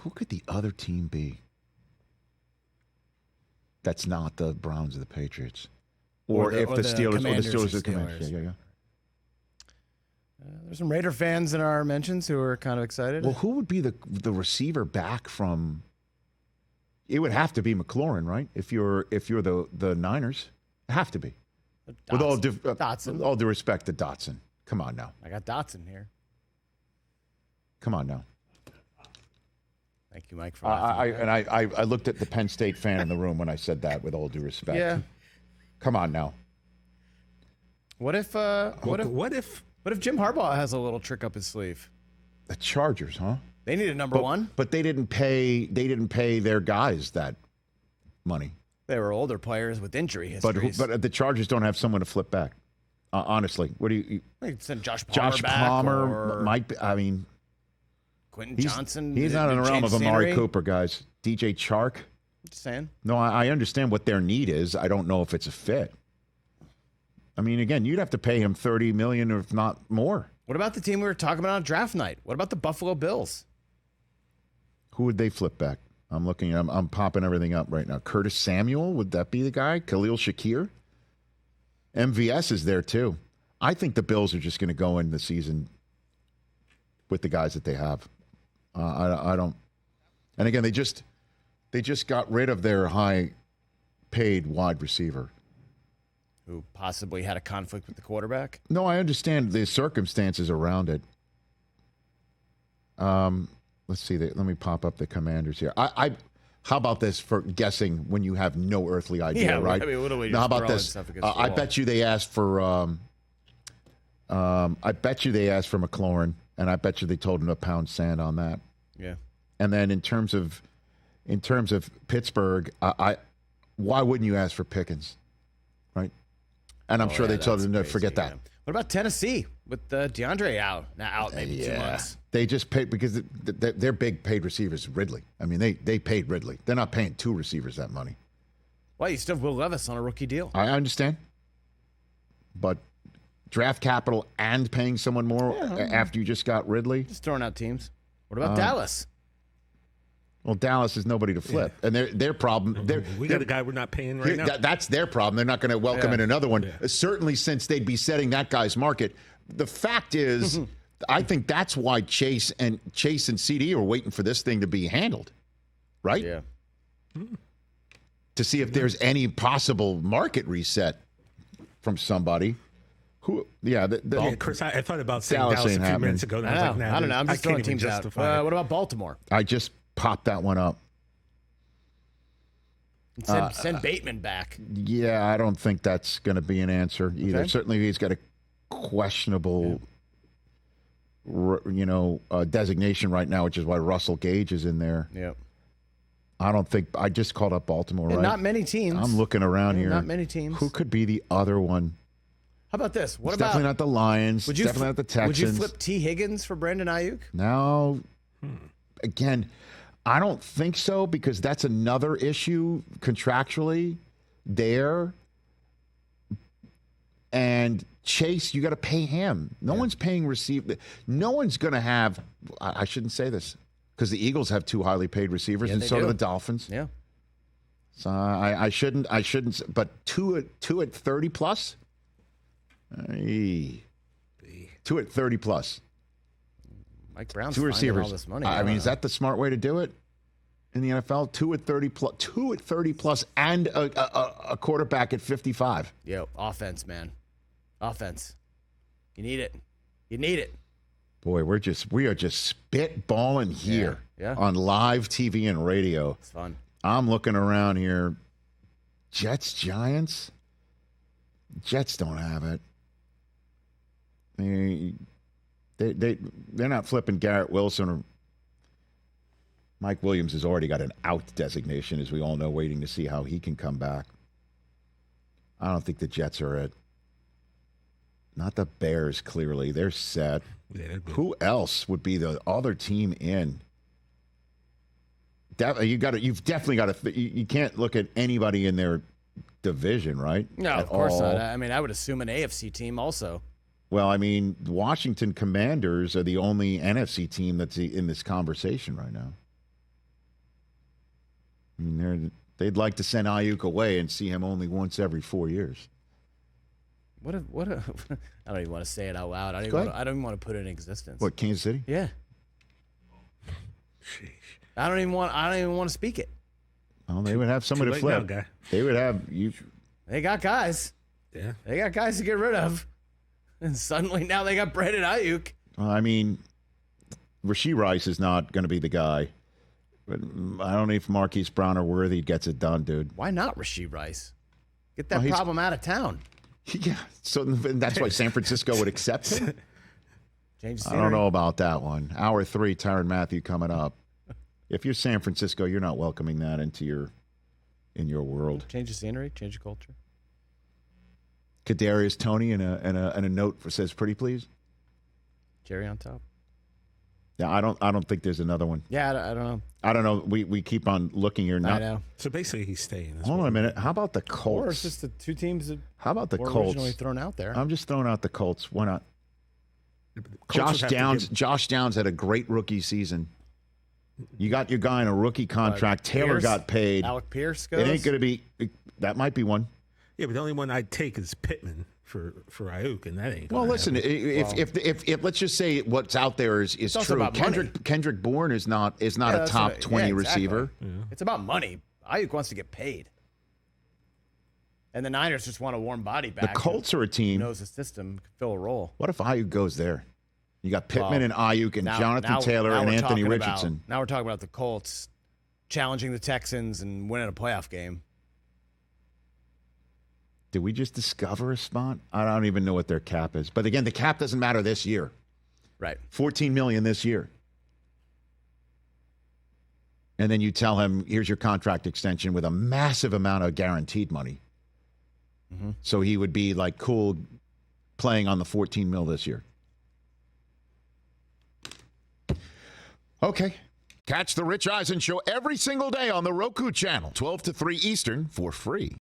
Who could the other team be? That's not the Browns or the Patriots. Or if the Steelers or the Steelers or the Commanders. Yeah. There's some Raider fans in our mentions who are kind of excited. Well, who would be the receiver back from? It would have to be McLaurin, right? If you're the Niners, it have to be. With all due respect to Dotson. Come on now. I got Dotson here. Come on now. Thank you, Mike. For I looked at the Penn State fan in the room when I said that. With all due respect. Yeah. Come on now. What if Jim Harbaugh has a little trick up his sleeve? The Chargers, huh? They need a number one. But they didn't pay their guys that money. They were older players with injury histories. But the Chargers don't have someone to flip back. Honestly, what do you send Josh Palmer back? Palmer might be. I mean, Quentin Johnson. He's not in the realm of Amari Cooper, guys. DJ Chark. Just saying. No, I understand what their need is. I don't know if it's a fit. I mean, again, you'd have to pay him $30 million, or if not more. What about the team we were talking about on draft night? What about the Buffalo Bills? Who would they flip back? I'm popping everything up right now. Curtis Samuel, would that be the guy? Khalil Shakir? MVS is there too. I think the Bills are just going to go in the season with the guys that they have. I don't. And again, they just got rid of their high-paid wide receiver, who possibly had a conflict with the quarterback. No, I understand the circumstances around it. Let's see. Let me pop up the Commanders here. How about this for guessing when you have no earthly idea, right? I mean, what are we now, how about this? I bet you they asked for. I bet you they asked for McLaurin, and I bet you they told him to pound sand on that. Yeah. And then in terms of Pittsburgh, why wouldn't you ask for Pickens, right? And I'm sure they told him to forget that. What about Tennessee with DeAndre out maybe 2 months? They just paid because their big paid receivers Ridley. I mean, they paid Ridley. They're not paying two receivers that money. Well, you still have Will Levis on a rookie deal. I understand. But draft capital and paying someone more after you just got Ridley? Just throwing out teams. What about Dallas? Well, Dallas is nobody to flip. Yeah. And their problem... We got a guy we're not paying right now. That's their problem. They're not going to welcome in another one. Yeah. Certainly since they'd be setting that guy's market. The fact is, I think that's why Chase and CD are waiting for this thing to be handled. Right? Yeah. To see if there's any possible market reset from somebody. Chris, I thought about saying Dallas a few minutes ago. And I was like, I don't know. I'm just throwing teams out. What about Baltimore? I just popped that one up. Send Bateman back. Yeah, I don't think that's going to be an answer either. Okay. Certainly, he's got a questionable, designation right now, which is why Russell Gage is in there. Yep. I don't think I just called up Baltimore. Right? Not many teams. I'm looking around here. Not many teams. Who could be the other one? How about this? Definitely not the Lions. Definitely not the Texans. Would you flip T. Higgins for Brandon Aiyuk? No. Again, I don't think so because that's another issue contractually there. And Chase, you got to pay him. No one's paying No one's going to have. I shouldn't say this because the Eagles have two highly paid receivers, and so do the Dolphins. Yeah. So I shouldn't. But two at 30 plus. Two at 30 plus. Mike Brown's two receivers. All this money. I mean, is that the smart way to do it in the NFL? Two at 30 plus, and a quarterback at 55. Yo, offense, man, offense. You need it. Boy, we are just spitballing here on live TV and radio. It's fun. I'm looking around here. Jets, Giants. Jets don't have it. They're not flipping Garrett Wilson or Mike Williams has already got an out designation, as we all know, waiting to see how he can come back. I don't think the Jets are it. Not the Bears, clearly. They're set. Yeah, who else would be the other team in? You've definitely got to. You can't look at anybody in their division, right? No, of course not. I mean, I would assume an AFC team also. Well, I mean, the Washington Commanders are the only NFC team that's in this conversation right now. I mean, they'd like to send Aiyuk away and see him only once every 4 years. What a I don't even want to say it out loud. I don't even want to put it in existence. What, Kansas City? Yeah. Sheesh. I don't even want to speak it. Well, they would have somebody to flip. Now, they would have you. They got guys. Yeah. They got guys to get rid of. And suddenly now they got Brandon Aiyuk. Well, I mean, Rashee Rice is not going to be the guy. But I don't know if Marquise Brown or Worthy gets it done, dude. Why not Rashee Rice? Get that problem out of town. Yeah, so that's why San Francisco would accept him. Change I don't know about that one. Hour 3, Tyrann Mathieu coming up. If you're San Francisco, you're not welcoming that in your world. Change the scenery, change the culture. Kadarius Toney and a note says pretty please. Cherry on top. Yeah, I don't think there's another one. Yeah, I don't know. I don't know. We keep on looking here now. I know. So basically, he's staying. Hold on a minute. How about the Colts? Or it's just the two teams that How about the were Colts? originally thrown out there. I'm just throwing out the Colts. Why not? Josh Downs had a great rookie season. You got your guy in a rookie contract. Taylor got paid. Alec Pierce goes. It ain't going to be. That might be one. Yeah, but the only one I'd take is Pittman for Aiyuk, and that ain't. Well, listen. Happen. If let's just say what's out there is true. Kendrick Bourne is not a top 20 receiver. Yeah. It's about money. Aiyuk wants to get paid, and the Niners just want a warm body back. The Colts are a team who knows the system, can fill a role. What if Aiyuk goes there? You got Pittman and Aiyuk and Jonathan Taylor and Anthony Richardson. Now we're talking about the Colts challenging the Texans and winning a playoff game. Did we just discover a spot? I don't even know what their cap is. But again, the cap doesn't matter this year. Right. $14 million this year. And then you tell him, here's your contract extension with a massive amount of guaranteed money. Mm-hmm. So he would be like cool playing on the $14 million this year. Okay. Catch the Rich Eisen Show every single day on the Roku channel, 12 to 3 Eastern, for free.